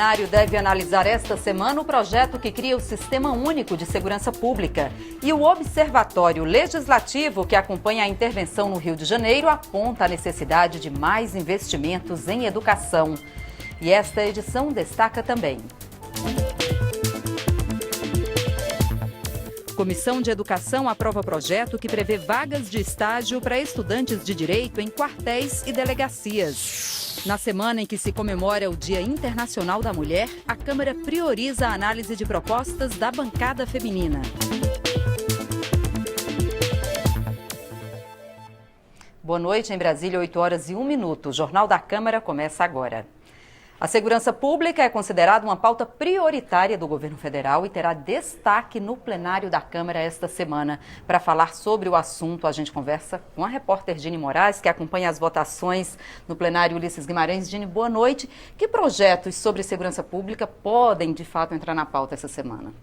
plenário deve analisar esta semana o projeto que cria o Sistema Único de Segurança Pública. E o Observatório Legislativo, que acompanha a intervenção no Rio de Janeiro, aponta a necessidade de mais investimentos em educação. E esta edição destaca também: Comissão de Educação aprova projeto que prevê vagas de estágio para estudantes de direito em quartéis e delegacias. Na semana em que se comemora o Dia Internacional da Mulher, a Câmara prioriza a análise de propostas da bancada feminina. Boa noite, em Brasília, 8h01. O Jornal da Câmara começa agora. A segurança pública é considerada uma pauta prioritária do governo federal e terá destaque no plenário da Câmara esta semana. Para falar sobre o assunto, a gente conversa com a repórter Gine Moraes, que acompanha as votações no plenário Ulisses Guimarães. Gine, boa noite. Que projetos sobre segurança pública podem, de fato, entrar na pauta essa semana?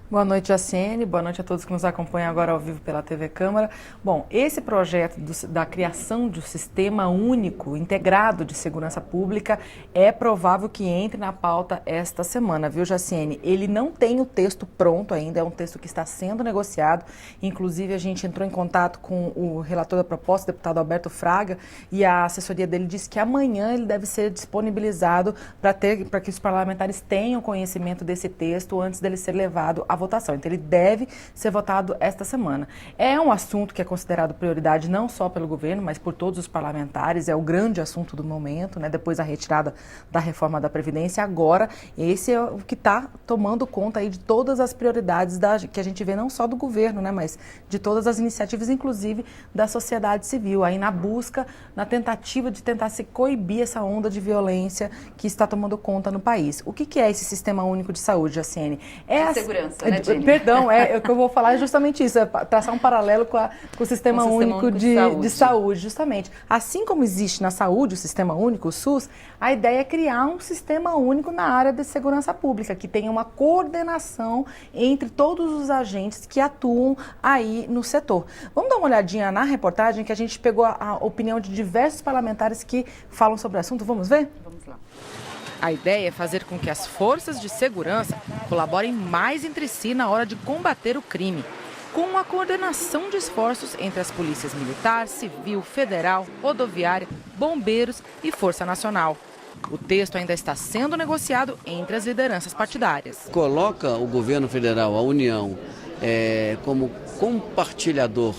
Boa noite, Jaciene. Boa noite a todos que nos acompanham agora ao vivo pela TV Câmara. Bom, esse projeto da criação de um sistema único, integrado de segurança pública, é provável que entre na pauta esta semana, viu, Jaciene? Ele não tem o texto pronto ainda, é um texto que está sendo negociado. Inclusive, a gente entrou em contato com o relator da proposta, o deputado Alberto Fraga, e a assessoria dele disse que amanhã ele deve ser disponibilizado para que os parlamentares tenham conhecimento desse texto antes dele ser levado à votação. Então, ele deve ser votado esta semana. É um assunto que é considerado prioridade não só pelo governo, mas por todos os parlamentares. É o grande assunto do momento, né? Depois da retirada da reforma da Previdência. Agora, esse é o que está tomando conta aí de todas as prioridades que a gente vê não só do governo, né? Mas de todas as iniciativas, inclusive da sociedade civil, aí na busca, na tentativa de tentar se coibir essa onda de violência que está tomando conta no país. O que é esse Sistema Único de Saúde, Jaciene? É a segurança. Perdão, o que eu vou falar é justamente isso, é traçar um paralelo com o Sistema Único de Saúde, justamente. Assim como existe na saúde o Sistema Único, o SUS, a ideia é criar um Sistema Único na área de segurança pública, que tenha uma coordenação entre todos os agentes que atuam aí no setor. Vamos dar uma olhadinha na reportagem que a gente pegou a opinião de diversos parlamentares que falam sobre o assunto. Vamos ver? Vamos lá. A ideia é fazer com que as forças de segurança colaborem mais entre si na hora de combater o crime, com uma coordenação de esforços entre as polícias militar, civil, federal, rodoviária, bombeiros e Força Nacional. O texto ainda está sendo negociado entre as lideranças partidárias. Coloca o governo federal, a União, como compartilhador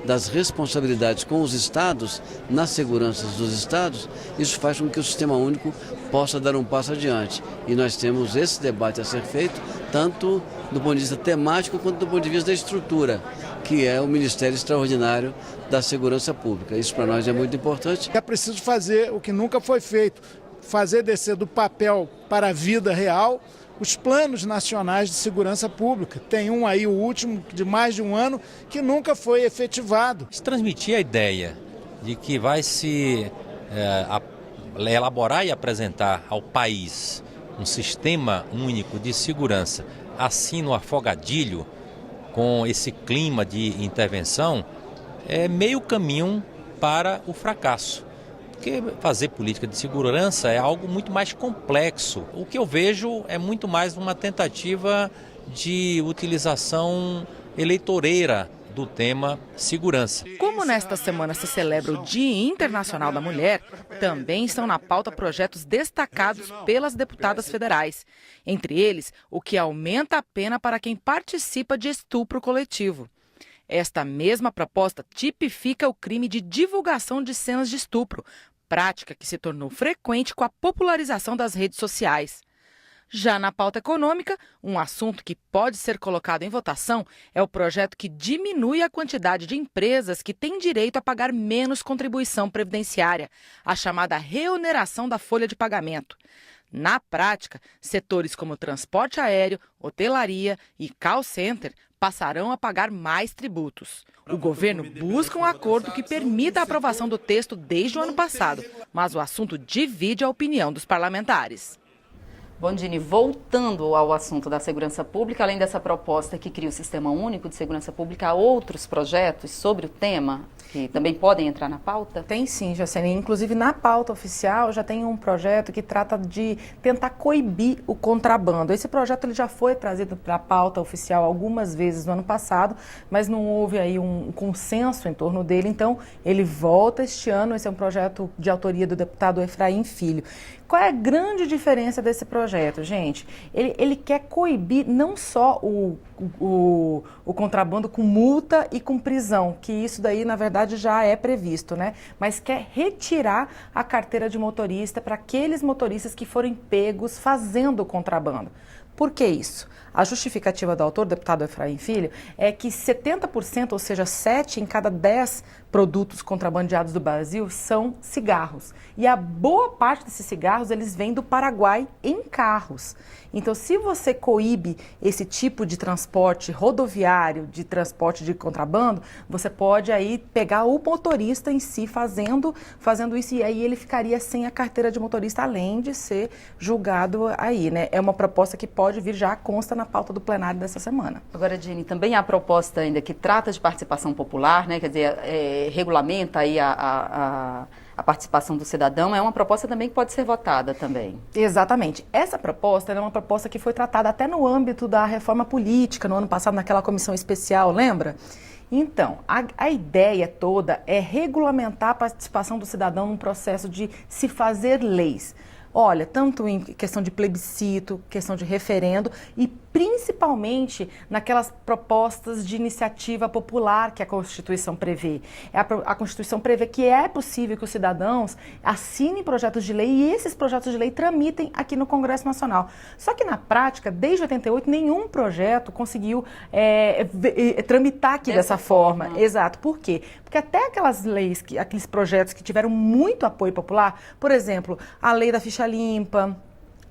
das responsabilidades com os estados, na segurança dos estados. Isso faz com que o Sistema Único possa dar um passo adiante. E nós temos esse debate a ser feito, tanto do ponto de vista temático, quanto do ponto de vista da estrutura, que é o Ministério Extraordinário da Segurança Pública. Isso para nós é muito importante. É preciso fazer o que nunca foi feito, fazer descer do papel para a vida real os planos nacionais de segurança pública. Tem um aí, o último, de mais de um ano, que nunca foi efetivado. Transmitir a ideia de que vai se elaborar e apresentar ao país um sistema único de segurança, assim no afogadilho, com esse clima de intervenção, é meio caminho para o fracasso. Porque fazer política de segurança é algo muito mais complexo. O que eu vejo é muito mais uma tentativa de utilização eleitoreira do tema segurança. Como nesta semana se celebra o Dia Internacional da Mulher, também estão na pauta projetos destacados pelas deputadas federais. Entre eles, o que aumenta a pena para quem participa de estupro coletivo. Esta mesma proposta tipifica o crime de divulgação de cenas de estupro, prática que se tornou frequente com a popularização das redes sociais. Já na pauta econômica, um assunto que pode ser colocado em votação é o projeto que diminui a quantidade de empresas que têm direito a pagar menos contribuição previdenciária, a chamada reoneração da folha de pagamento. Na prática, setores como transporte aéreo, hotelaria e call center passarão a pagar mais tributos. O governo busca um acordo que permita a aprovação do texto desde o ano passado, mas o assunto divide a opinião dos parlamentares. Bom, Dini, voltando ao assunto da segurança pública, além dessa proposta que cria o Sistema Único de Segurança Pública, há outros projetos sobre o tema que também podem entrar na pauta? Tem sim, Jacene. Inclusive, na pauta oficial já tem um projeto que trata de tentar coibir o contrabando. Esse projeto ele já foi trazido para a pauta oficial algumas vezes no ano passado, mas não houve aí um consenso em torno dele, então ele volta este ano. Esse é um projeto de autoria do deputado Efraim Filho. Qual é a grande diferença desse projeto, gente? Ele quer coibir não só o contrabando com multa e com prisão, que isso daí, na verdade, já é previsto, né? Mas quer retirar a carteira de motorista para aqueles motoristas que forem pegos fazendo o contrabando. Por que isso? A justificativa do autor, deputado Efraim Filho, é que 70%, ou seja, 7 em cada 10 produtos contrabandeados do Brasil são cigarros. E a boa parte desses cigarros, eles vêm do Paraguai em carros. Então, se você coíbe esse tipo de transporte rodoviário, de transporte de contrabando, você pode aí pegar o motorista em si fazendo isso, e aí ele ficaria sem a carteira de motorista, além de ser julgado aí, né? É uma proposta que pode vir, já consta na pauta do plenário dessa semana. Agora, Dini, também há proposta ainda que trata de participação popular, né? Quer dizer, regulamenta aí a participação do cidadão. É uma proposta também que pode ser votada também. Exatamente. Essa proposta é uma proposta que foi tratada até no âmbito da reforma política, no ano passado, naquela comissão especial, lembra? Então, a ideia toda é regulamentar a participação do cidadão num processo de se fazer leis. Olha, tanto em questão de plebiscito, questão de referendo e principalmente naquelas propostas de iniciativa popular que a Constituição prevê. A Constituição prevê que é possível que os cidadãos assinem projetos de lei e esses projetos de lei tramitem aqui no Congresso Nacional. Só que na prática, desde 88, nenhum projeto conseguiu tramitar aqui dessa forma. Exato. Por quê? Porque até aquelas leis, aqueles projetos que tiveram muito apoio popular, por exemplo, a lei da ficha limpa,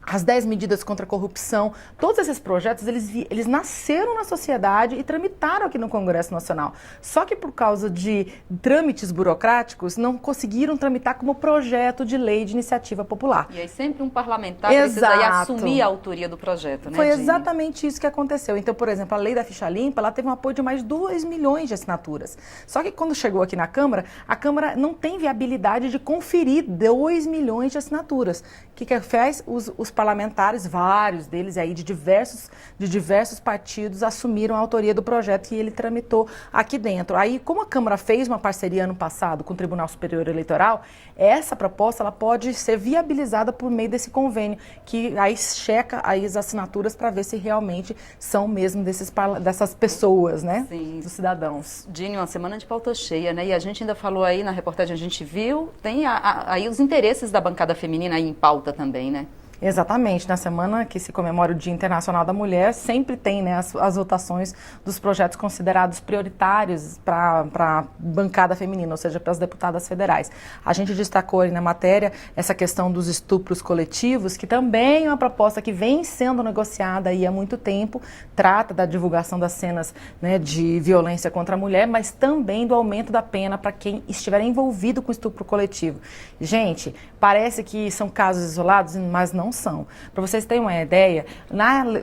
as 10 medidas contra a corrupção, todos esses projetos, eles nasceram na sociedade e tramitaram aqui no Congresso Nacional. Só que por causa de trâmites burocráticos, não conseguiram tramitar como projeto de lei de iniciativa popular. E aí sempre um parlamentar precisa aí assumir a autoria do projeto, né, Foi Dini? exatamente isso que aconteceu. Então, por exemplo, a lei da ficha limpa, ela teve um apoio de mais de 2 milhões de assinaturas. Só que quando chegou aqui na Câmara, a Câmara não tem viabilidade de conferir 2 milhões de assinaturas. O que faz? Os parlamentares, vários deles aí de diversos partidos, assumiram a autoria do projeto e ele tramitou aqui dentro. Aí, como a Câmara fez uma parceria ano passado com o Tribunal Superior Eleitoral, essa proposta ela pode ser viabilizada por meio desse convênio, que aí checa aí as assinaturas para ver se realmente são mesmo dessas pessoas, né? Sim. Dos cidadãos. Dini, uma semana de pauta cheia, né? E a gente ainda falou aí na reportagem, a gente viu, tem aí os interesses da bancada feminina aí em pauta também, né? Exatamente. Na semana que se comemora o Dia Internacional da Mulher, sempre tem, né, as votações dos projetos considerados prioritários para a bancada feminina, ou seja, para as deputadas federais. A gente destacou aí na matéria essa questão dos estupros coletivos, que também é uma proposta que vem sendo negociada aí há muito tempo, trata da divulgação das cenas, né, de violência contra a mulher, mas também do aumento da pena para quem estiver envolvido com estupro coletivo. Gente, parece que são casos isolados, mas não são. Para vocês terem uma ideia,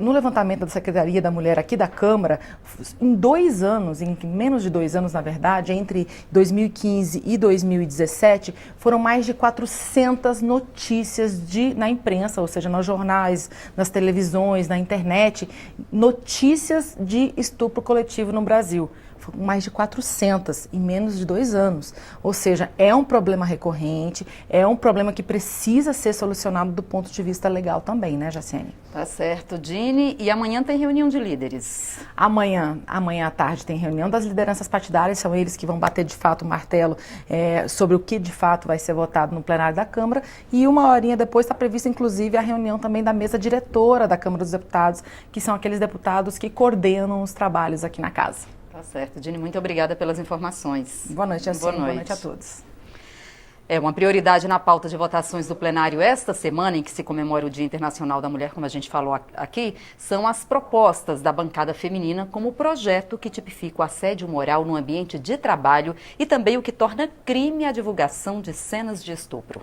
no levantamento da Secretaria da Mulher aqui da Câmara, em 2 anos, em menos de 2 anos, na verdade, entre 2015 e 2017, foram mais de 400 notícias na imprensa, ou seja, nos jornais, nas televisões, na internet, notícias de estupro coletivo no Brasil. Mais de 400 em menos de 2 anos. Ou seja, é um problema recorrente, é um problema que precisa ser solucionado do ponto de vista legal também, né, Jacene? Tá certo, Dini. E amanhã tem reunião de líderes? Amanhã à tarde tem reunião das lideranças partidárias, são eles que vão bater de fato o martelo sobre o que de fato vai ser votado no plenário da Câmara, e 1 horinha depois está prevista inclusive a reunião também da mesa diretora da Câmara dos Deputados, que são aqueles deputados que coordenam os trabalhos aqui na casa. Tá certo, Dini, muito obrigada pelas informações. Boa noite, Jacene. Boa noite a todos. Uma prioridade na pauta de votações do plenário esta semana, em que se comemora o Dia Internacional da Mulher, como a gente falou aqui, são as propostas da bancada feminina como projeto que tipifica o assédio moral no ambiente de trabalho e também o que torna crime a divulgação de cenas de estupro.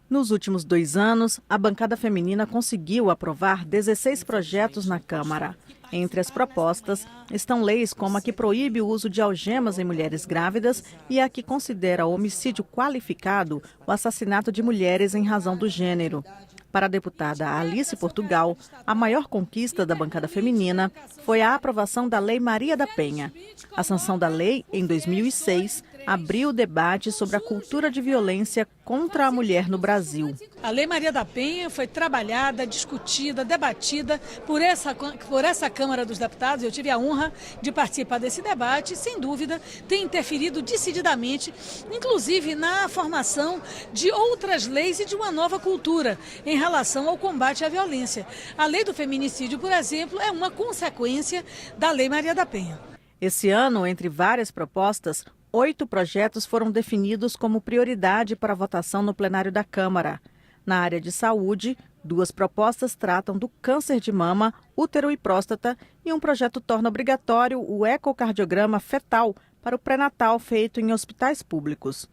Nos últimos 2 anos, a bancada feminina conseguiu aprovar 16 projetos na Câmara. Entre as propostas estão leis como a que proíbe o uso de algemas em mulheres grávidas e a que considera homicídio qualificado o assassinato de mulheres em razão do gênero. Para a deputada Alice Portugal, a maior conquista da bancada feminina foi a aprovação da Lei Maria da Penha. A sanção da lei, em 2006, abriu o debate sobre a cultura de violência contra a mulher no Brasil. A Lei Maria da Penha foi trabalhada, discutida, debatida por essa Câmara dos Deputados. Eu tive a honra de participar desse debate e, sem dúvida, tem interferido decididamente, inclusive na formação de outras leis e de uma nova cultura em relação ao combate à violência. A lei do feminicídio, por exemplo, é uma consequência da Lei Maria da Penha. Esse ano, entre várias propostas, 8 projetos foram definidos como prioridade para votação no plenário da Câmara. Na área de saúde, 2 propostas tratam do câncer de mama, útero e próstata e um projeto torna obrigatório o ecocardiograma fetal para o pré-natal feito em hospitais públicos.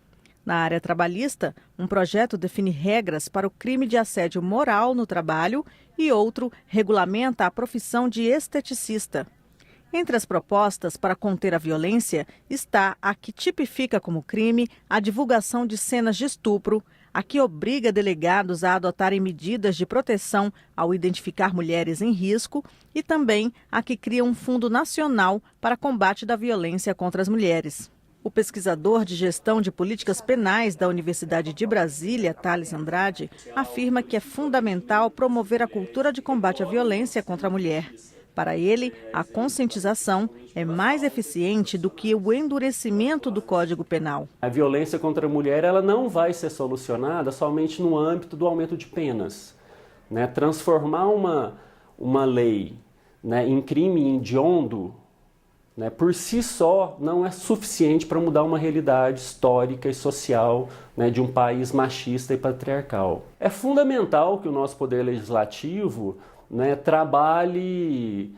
Na área trabalhista, um projeto define regras para o crime de assédio moral no trabalho e outro regulamenta a profissão de esteticista. Entre as propostas para conter a violência está a que tipifica como crime a divulgação de cenas de estupro, a que obriga delegados a adotarem medidas de proteção ao identificar mulheres em risco e também a que cria um fundo nacional para combate da violência contra as mulheres. O pesquisador de gestão de políticas penais da Universidade de Brasília, Thales Andrade, afirma que é fundamental promover a cultura de combate à violência contra a mulher. Para ele, a conscientização é mais eficiente do que o endurecimento do Código Penal. A violência contra a mulher ela não vai ser solucionada somente no âmbito do aumento de penas. Transformar uma lei em crime hediondo, por si só, não é suficiente para mudar uma realidade histórica e social de um país machista e patriarcal. É fundamental que o nosso poder legislativo trabalhe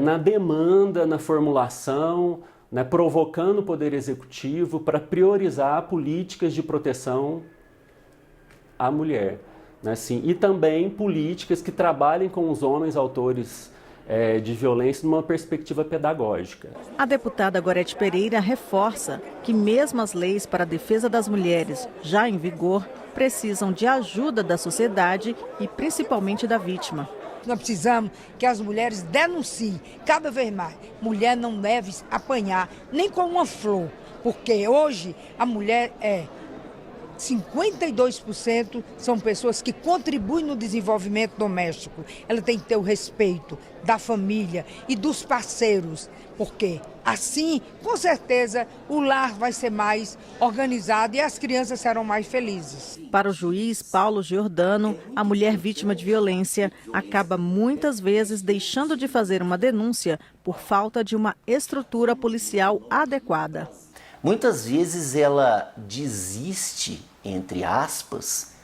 na demanda, na formulação, provocando o Poder Executivo para priorizar políticas de proteção à mulher. E também políticas que trabalhem com os homens autores de violência numa perspectiva pedagógica. A deputada Gorete Pereira reforça que mesmo as leis para a defesa das mulheres já em vigor precisam de ajuda da sociedade e principalmente da vítima. Nós precisamos que as mulheres denunciem cada vez mais. Mulher não deve apanhar nem com uma flor, porque hoje a mulher 52% são pessoas que contribuem no desenvolvimento doméstico. Ela tem que ter o respeito da família e dos parceiros, porque assim, com certeza, o lar vai ser mais organizado e as crianças serão mais felizes. Para o juiz Paulo Giordano, a mulher vítima de violência acaba muitas vezes deixando de fazer uma denúncia por falta de uma estrutura policial adequada. Muitas vezes ela desiste, entre aspas,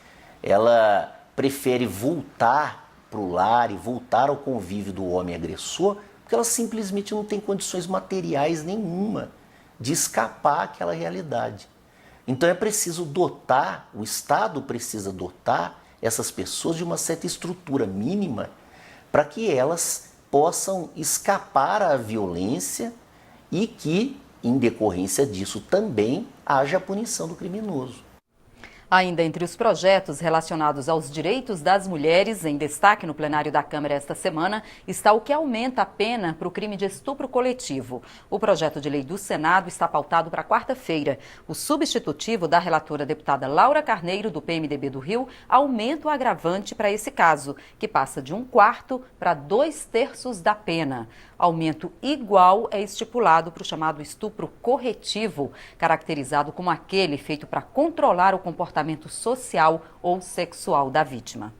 ela prefere voltar para o lar e voltar ao convívio do homem agressor, porque ela simplesmente não tem condições materiais nenhuma de escapar àquela realidade. Então é preciso dotar, o Estado precisa dotar essas pessoas de uma certa estrutura mínima para que elas possam escapar à violência e que, em decorrência disso, também haja a punição do criminoso. Ainda entre os projetos relacionados aos direitos das mulheres, em destaque no plenário da Câmara esta semana, está o que aumenta a pena para o crime de estupro coletivo. O projeto de lei do Senado está pautado para quarta-feira. O substitutivo da relatora deputada Laura Carneiro, do PMDB do Rio, aumenta o agravante para esse caso, que passa de 1/4 para 2/3 da pena. Aumento igual é estipulado para o chamado estupro corretivo, caracterizado como aquele feito para controlar o comportamento social ou sexual da vítima.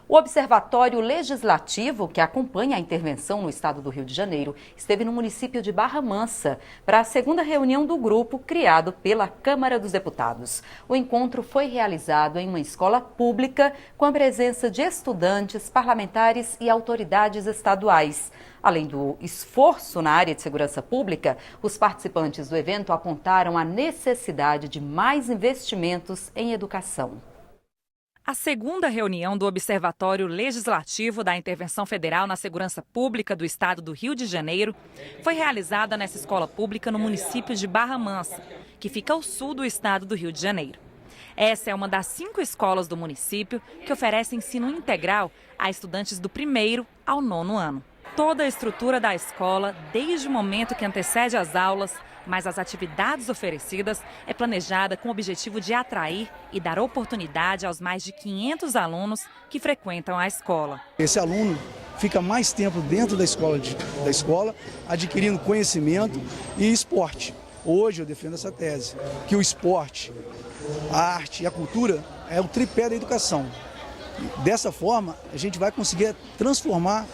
O Observatório Legislativo, que acompanha a intervenção no estado do Rio de Janeiro, esteve no município de Barra Mansa para a segunda reunião do grupo criado pela Câmara dos Deputados. O encontro foi realizado em uma escola pública com a presença de estudantes, parlamentares e autoridades estaduais. Além do esforço na área de segurança pública, os participantes do evento apontaram a necessidade de mais investimentos em educação. A segunda reunião do Observatório Legislativo da Intervenção Federal na Segurança Pública do Estado do Rio de Janeiro foi realizada nessa escola pública no município de Barra Mansa, que fica ao sul do estado do Rio de Janeiro. Essa é uma das 5 escolas do município que oferece ensino integral a estudantes do 1º ao 9º ano. Toda a estrutura da escola, desde o momento que antecede as aulas, mas as atividades oferecidas, é planejada com o objetivo de atrair e dar oportunidade aos mais de 500 alunos que frequentam a escola. Esse aluno fica mais tempo dentro da escola, adquirindo conhecimento e esporte. Hoje eu defendo essa tese, que o esporte, a arte e a cultura é o tripé da educação. Dessa forma, a gente vai conseguir transformar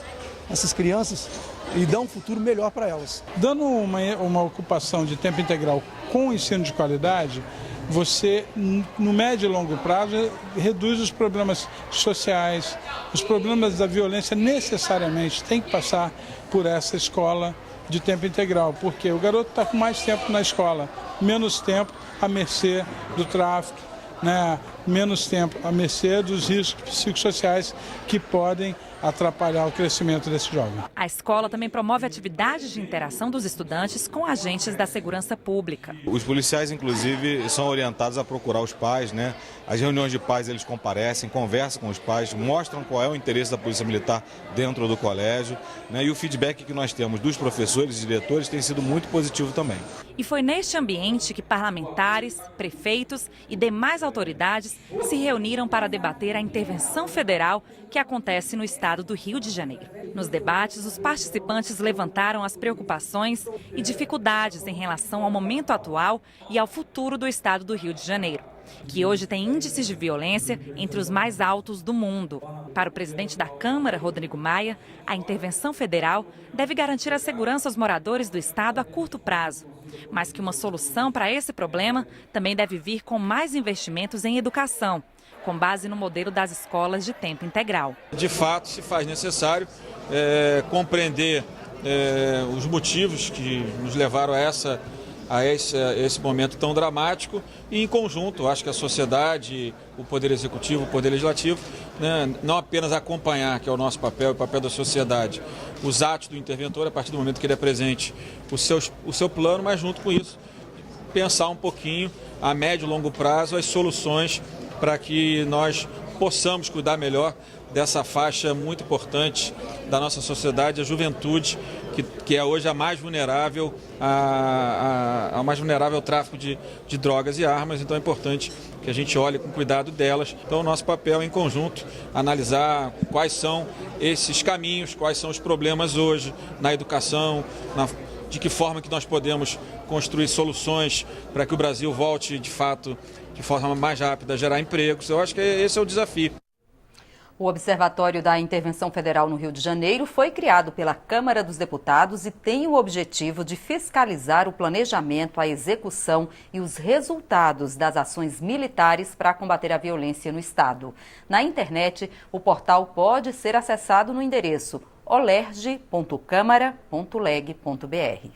essas crianças e dar um futuro melhor para elas. Dando uma ocupação de tempo integral com ensino de qualidade, você, no médio e longo prazo, reduz os problemas sociais, os problemas da violência necessariamente tem que passar por essa escola de tempo integral, porque o garoto está com mais tempo na escola, menos tempo à mercê do tráfico, né? Menos tempo à mercê dos riscos psicossociais que podem atrapalhar o crescimento desse jovem. A escola também promove atividades de interação dos estudantes com agentes da segurança pública. Os policiais, inclusive, são orientados a procurar os pais, né? As reuniões de pais, eles comparecem, conversam com os pais, mostram qual é o interesse da Polícia Militar dentro do colégio, né? E o feedback que nós temos dos professores e diretores tem sido muito positivo também. E foi neste ambiente que parlamentares, prefeitos e demais autoridades se reuniram para debater a intervenção federal que acontece no estado do Rio de Janeiro. Nos debates, os participantes levantaram as preocupações e dificuldades em relação ao momento atual e ao futuro do estado do Rio de Janeiro, que hoje tem índices de violência entre os mais altos do mundo. Para o presidente da Câmara, Rodrigo Maia, a intervenção federal deve garantir a segurança aos moradores do estado a curto prazo, mas que uma solução para esse problema também deve vir com mais investimentos em educação, com base no modelo das escolas de tempo integral. De fato, se faz necessário compreender os motivos que nos levaram a esse momento tão dramático e, em conjunto, acho que a sociedade, o Poder Executivo, o Poder Legislativo, né, não apenas acompanhar, que é o nosso papel, o papel da sociedade, os atos do interventor, a partir do momento que ele apresente o seu plano, mas junto com isso, pensar um pouquinho a médio e longo prazo as soluções para que nós possamos cuidar melhor dessa faixa muito importante da nossa sociedade, a juventude, que é hoje a mais vulnerável ao tráfico de drogas e armas. Então é importante que a gente olhe com cuidado delas. Então o nosso papel é, em conjunto, analisar quais são esses caminhos, quais são os problemas hoje na educação, de que forma que nós podemos construir soluções para que o Brasil volte, de fato, de forma mais rápida a gerar empregos. Eu acho que esse é o desafio. O Observatório da Intervenção Federal no Rio de Janeiro foi criado pela Câmara dos Deputados e tem o objetivo de fiscalizar o planejamento, a execução e os resultados das ações militares para combater a violência no Estado. Na internet, o portal pode ser acessado no endereço olerge.câmara.leg.br.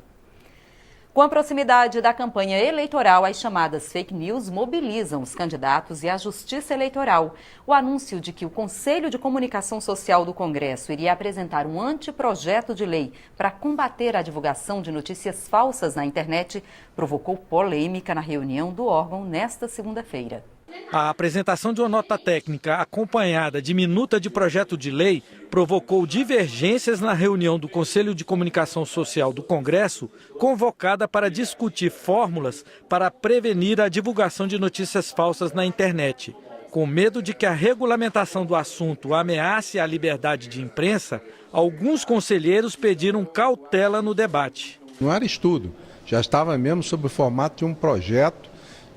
Com a proximidade da campanha eleitoral, as chamadas fake news mobilizam os candidatos e a Justiça Eleitoral. O anúncio de que o Conselho de Comunicação Social do Congresso iria apresentar um anteprojeto de lei para combater a divulgação de notícias falsas na internet provocou polêmica na reunião do órgão nesta segunda-feira. A apresentação de uma nota técnica acompanhada de minuta de projeto de lei provocou divergências na reunião do Conselho de Comunicação Social do Congresso, convocada para discutir fórmulas para prevenir a divulgação de notícias falsas na internet. Com medo de que a regulamentação do assunto ameace a liberdade de imprensa, alguns conselheiros pediram cautela no debate. Não era estudo, já estava mesmo sob o formato de um projeto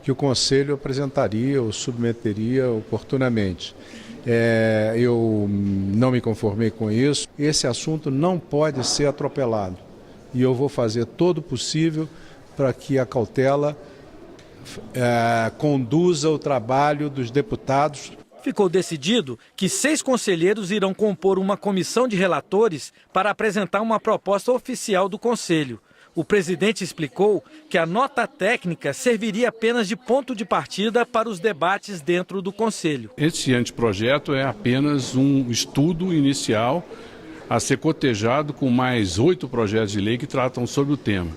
que o Conselho apresentaria ou submeteria oportunamente. Eu não me conformei com isso. Esse assunto não pode ser atropelado. E eu vou fazer todo o possível para que a cautela conduza o trabalho dos deputados. Ficou decidido que 6 conselheiros irão compor uma comissão de relatores para apresentar uma proposta oficial do Conselho. O presidente explicou que a nota técnica serviria apenas de ponto de partida para os debates dentro do Conselho. Esse anteprojeto é apenas um estudo inicial a ser cotejado com mais 8 projetos de lei que tratam sobre o tema.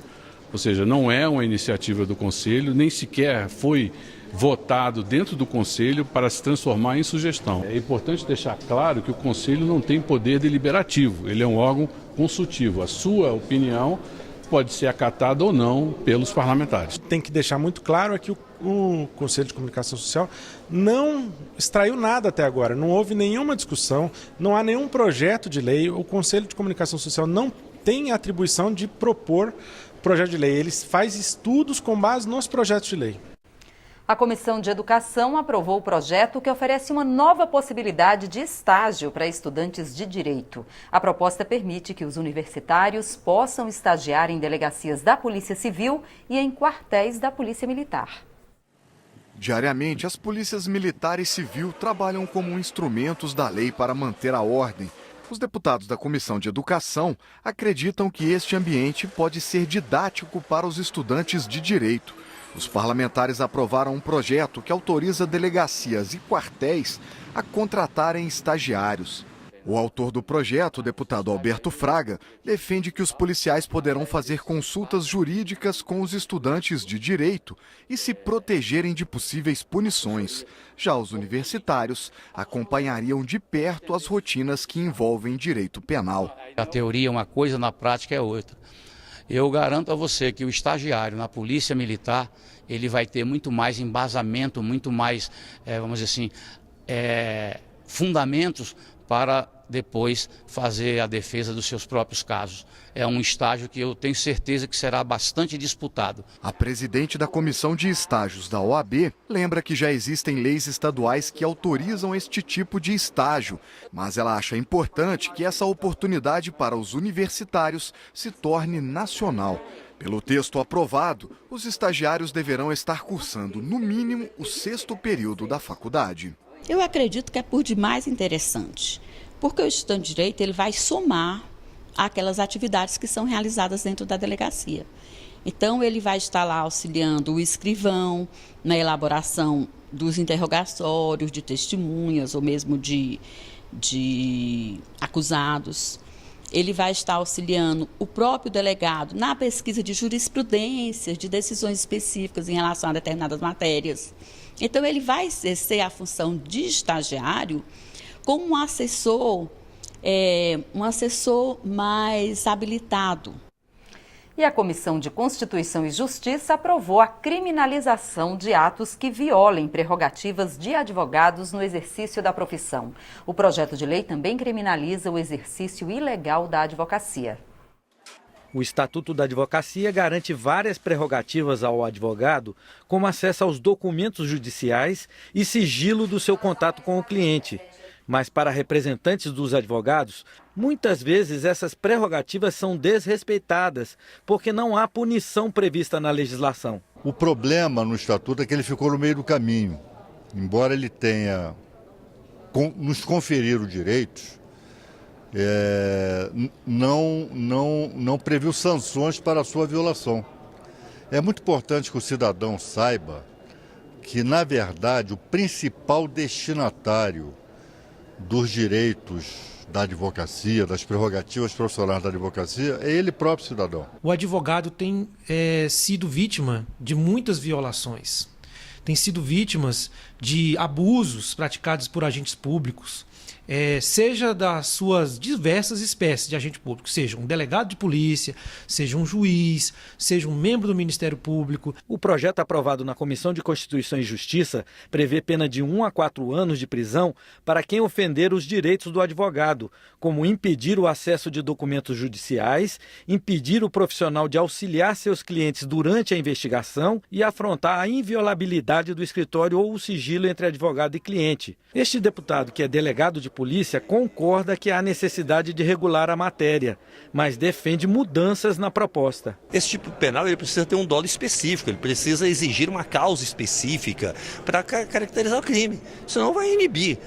Ou seja, não é uma iniciativa do Conselho, nem sequer foi votado dentro do Conselho para se transformar em sugestão. É importante deixar claro que o Conselho não tem poder deliberativo, ele é um órgão consultivo. A sua opinião pode ser acatada ou não pelos parlamentares. Tem que deixar muito claro que o Conselho de Comunicação Social não extraiu nada até agora, não houve nenhuma discussão, não há nenhum projeto de lei, o Conselho de Comunicação Social não tem a atribuição de propor projeto de lei, ele faz estudos com base nos projetos de lei. A Comissão de Educação aprovou o projeto que oferece uma nova possibilidade de estágio para estudantes de direito. A proposta permite que os universitários possam estagiar em delegacias da Polícia Civil e em quartéis da Polícia Militar. Diariamente, as polícias militar e civil trabalham como instrumentos da lei para manter a ordem. Os deputados da Comissão de Educação acreditam que este ambiente pode ser didático para os estudantes de direito. Os parlamentares aprovaram um projeto que autoriza delegacias e quartéis a contratarem estagiários. O autor do projeto, o deputado Alberto Fraga, defende que os policiais poderão fazer consultas jurídicas com os estudantes de direito e se protegerem de possíveis punições. Já os universitários acompanhariam de perto as rotinas que envolvem direito penal. A teoria é uma coisa, na prática é outra. Eu garanto a você que o estagiário na Polícia Militar, ele vai ter muito mais embasamento, muito mais, vamos dizer assim, fundamentos para depois fazer a defesa dos seus próprios casos. É um estágio que eu tenho certeza que será bastante disputado. A presidente da Comissão de Estágios da OAB lembra que já existem leis estaduais que autorizam este tipo de estágio, mas ela acha importante que essa oportunidade para os universitários se torne nacional. Pelo texto aprovado, os estagiários deverão estar cursando, no mínimo, o 6º período da faculdade. Eu acredito que é por demais interessante, porque o estudante de direito ele vai somar aquelas atividades que são realizadas dentro da delegacia. Então, ele vai estar lá auxiliando o escrivão na elaboração dos interrogatórios de testemunhas ou mesmo de acusados. Ele vai estar auxiliando o próprio delegado na pesquisa de jurisprudências, de decisões específicas em relação a determinadas matérias. Então, ele vai exercer a função de estagiário como um assessor mais habilitado. E a Comissão de Constituição e Justiça aprovou a criminalização de atos que violem prerrogativas de advogados no exercício da profissão. O projeto de lei também criminaliza o exercício ilegal da advocacia. O Estatuto da Advocacia garante várias prerrogativas ao advogado, como acesso aos documentos judiciais e sigilo do seu contato com o cliente. Mas para representantes dos advogados, muitas vezes essas prerrogativas são desrespeitadas, porque não há punição prevista na legislação. O problema no Estatuto é que ele ficou no meio do caminho. Embora ele tenha nos conferido direitos, não previu sanções para a sua violação. É muito importante que o cidadão saiba que, na verdade, o principal destinatário dos direitos da advocacia, das prerrogativas profissionais da advocacia, é ele próprio cidadão. O advogado tem sido vítima de muitas violações, tem sido vítimas de abusos praticados por agentes públicos, seja das suas diversas espécies de agente público, seja um delegado de polícia, seja um juiz, seja um membro do Ministério Público. O projeto aprovado na Comissão de Constituição e Justiça prevê pena de 1 a 4 anos de prisão para quem ofender os direitos do advogado, como impedir o acesso de documentos judiciais, impedir o profissional de auxiliar seus clientes durante a investigação e afrontar a inviolabilidade do escritório ou o sigilo entre advogado e cliente. Este deputado, que é delegado de polícia, concorda que há necessidade de regular a matéria, mas defende mudanças na proposta. Esse tipo penal ele precisa ter um dolo específico, ele precisa exigir uma causa específica para caracterizar o crime, senão vai inibir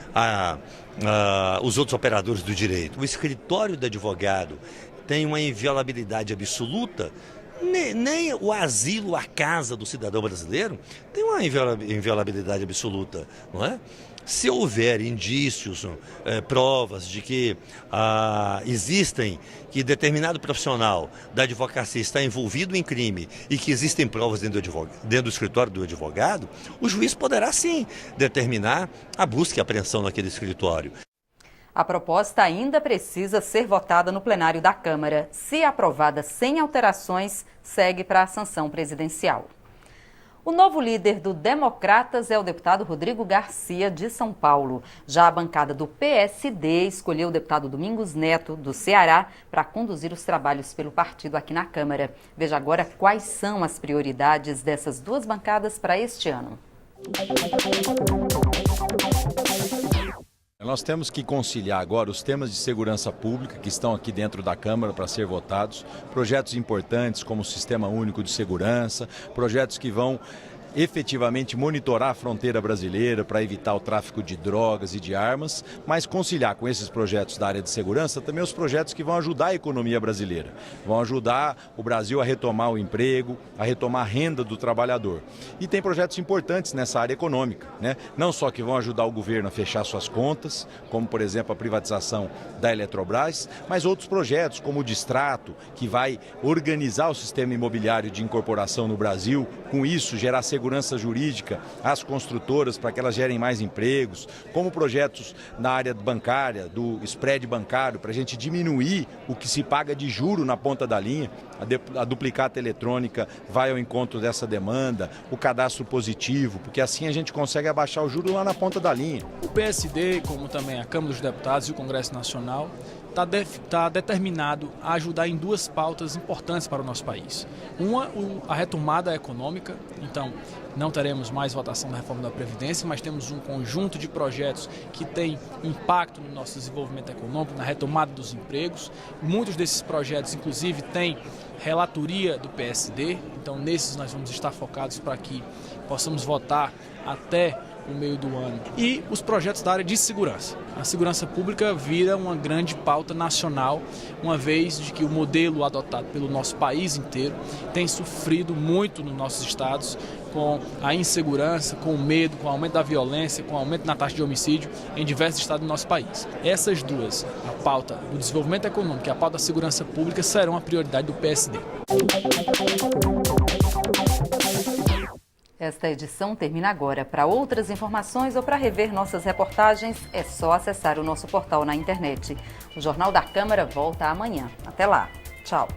os outros operadores do direito. O escritório do advogado tem uma inviolabilidade absoluta Nem o asilo, a casa do cidadão brasileiro tem uma inviolabilidade absoluta, não é? Se houver indícios, provas de que existem, que determinado profissional da advocacia está envolvido em crime e que existem provas dentro do escritório do advogado, o juiz poderá sim determinar a busca e apreensão naquele escritório. A proposta ainda precisa ser votada no plenário da Câmara. Se aprovada sem alterações, segue para a sanção presidencial. O novo líder do Democratas é o deputado Rodrigo Garcia, de São Paulo. Já a bancada do PSD escolheu o deputado Domingos Neto, do Ceará, para conduzir os trabalhos pelo partido aqui na Câmara. Veja agora quais são as prioridades dessas duas bancadas para este ano. Nós temos que conciliar agora os temas de segurança pública que estão aqui dentro da Câmara para ser votados, projetos importantes como o Sistema Único de Segurança, projetos que vão efetivamente monitorar a fronteira brasileira para evitar o tráfico de drogas e de armas, mas conciliar com esses projetos da área de segurança também os projetos que vão ajudar a economia brasileira, vão ajudar o Brasil a retomar o emprego, a retomar a renda do trabalhador. E tem projetos importantes nessa área econômica, né? Não só que vão ajudar o governo a fechar suas contas, como por exemplo a privatização da Eletrobras, mas outros projetos como o Distrato, que vai organizar o sistema imobiliário de incorporação no Brasil, com isso gerar segurança jurídica às construtoras para que elas gerem mais empregos, como projetos na área bancária, do spread bancário, para a gente diminuir o que se paga de juro na ponta da linha. A duplicata eletrônica vai ao encontro dessa demanda, o cadastro positivo, porque assim a gente consegue abaixar o juro lá na ponta da linha. O PSD, como também a Câmara dos Deputados e o Congresso Nacional, está determinado a ajudar em duas pautas importantes para o nosso país. Uma, a retomada econômica, então não teremos mais votação da reforma da Previdência, mas temos um conjunto de projetos que tem impacto no nosso desenvolvimento econômico, na retomada dos empregos. Muitos desses projetos, inclusive, têm relatoria do PSD, então nesses nós vamos estar focados para que possamos votar até o meio do ano. E os projetos da área de segurança. A segurança pública vira uma grande pauta nacional, uma vez de que o modelo adotado pelo nosso país inteiro tem sofrido muito nos nossos estados com a insegurança, com o medo, com o aumento da violência, com o aumento na taxa de homicídio em diversos estados do nosso país. Essas duas, a pauta do desenvolvimento econômico e a pauta da segurança pública, serão a prioridade do PSD. Esta edição termina agora. Para outras informações ou para rever nossas reportagens, é só acessar o nosso portal na internet. O Jornal da Câmara volta amanhã. Até lá. Tchau.